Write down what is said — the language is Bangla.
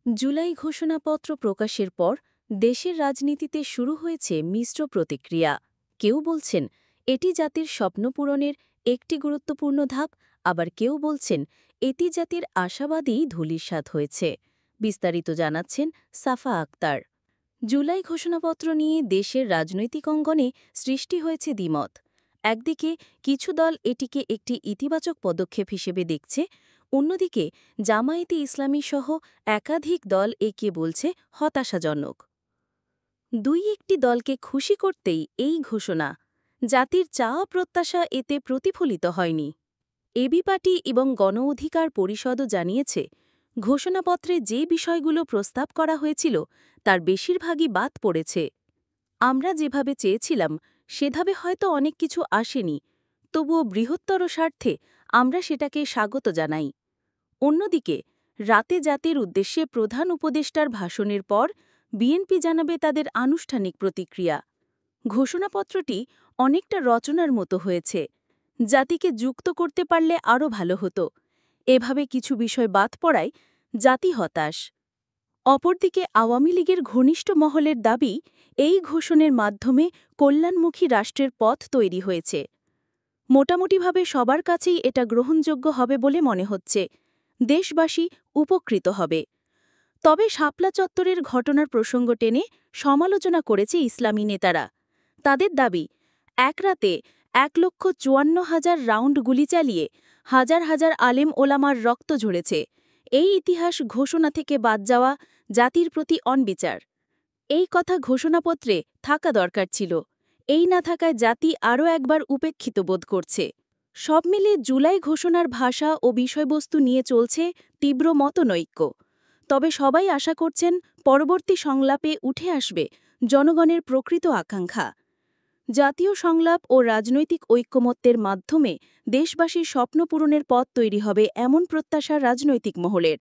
জুলাই ঘোষণাপত্র প্রকাশের পর দেশের রাজনীতিতে শুরু হয়েছে মিশ্র প্রতিক্রিয়া। কেউ বলছেন এটি জাতির স্বপ্ন পূরণের একটি গুরুত্বপূর্ণ ধাপ, আবার কেউ বলছেন এটি জাতির আশাবাদী ধূলিসাৎ হয়েছে। বিস্তারিত জানাচ্ছেন সাফা আক্তার। জুলাই ঘোষণাপত্র নিয়ে দেশের রাজনৈতিক অঙ্গনে সৃষ্টি হয়েছে দ্বিমত। একদিকে কিছু দল এটিকে একটি ইতিবাচক পদক্ষেপ হিসেবে দেখছে, অন্যদিকে জামায়াতে ইসলামী সহ একাধিক দল একে বলছে হতাশাজনক। একটি দলকে খুশি করতেই এই ঘোষণা, জাতির চাওয়া প্রত্যাশা এতে প্রতিফলিত হয়নি। এবি পার্টি এবং গণ অধিকার পরিষদও জানিয়েছে, ঘোষণাপত্রে যে বিষয়গুলো প্রস্তাব করা হয়েছিল তার বেশিরভাগই বাদ পড়েছে। আমরা যেভাবে চেয়েছিলাম সেভাবে হয়তো অনেক কিছু আসেনি, তবুও বৃহত্তর স্বার্থে আমরা সেটাকে স্বাগত জানাই। অন্যদিকে রাতে জাতির উদ্দেশ্যে প্রধান উপদেষ্টার ভাষণের পর বিএনপি জানাবে তাদের আনুষ্ঠানিক প্রতিক্রিয়া। ঘোষণাপত্রটি অনেকটা রচনার মতো হয়েছে, জাতিকে যুক্ত করতে পারলে আরও ভালো হতো। এভাবে কিছু বিষয় বাদ পড়ায় জাতি হতাশ। অপরদিকে আওয়ামী লীগের ঘনিষ্ঠ মহলের দাবি, এই ঘোষণার মাধ্যমে কল্যাণমুখী রাষ্ট্রের পথ তৈরি হয়েছে। মোটামুটিভাবে সবার কাছেই এটা গ্রহণযোগ্য হবে বলে মনে হচ্ছে, দেশবাসী উপকৃত হবে। তবে শাপলা চত্বরের ঘটনার প্রসঙ্গ টেনে সমালোচনা করেছে ইসলামী নেতারা। তাদের দাবি, এক রাতে 1,54,000 রাউন্ড গুলি চালিয়ে হাজার হাজার আলেম ওলামার রক্ত ঝরেছে। এই ইতিহাস ঘোষণা থেকে বাদ যাওয়া জাতির প্রতি অনবিচার। এই কথা ঘোষণাপত্রে থাকা দরকার ছিল। এই না থাকায় জাতি আরও একবার উপেক্ষিত বোধ করছে। সব মিলিয়ে জুলাই ঘোষণার ভাষা ও বিষয়বস্তু নিয়ে চলছে তীব্র মতনৈক্য। তবে সবাই আশা করছেন পরবর্তী সংলাপে উঠে আসবে জনগণের প্রকৃত আকাঙ্ক্ষা। জাতীয় সংলাপ ও রাজনৈতিক ঐক্যমত্যের মাধ্যমে দেশবাসীর স্বপ্ন পূরণের পথ তৈরি হবে, এমন প্রত্যাশা রাজনৈতিক মহলের।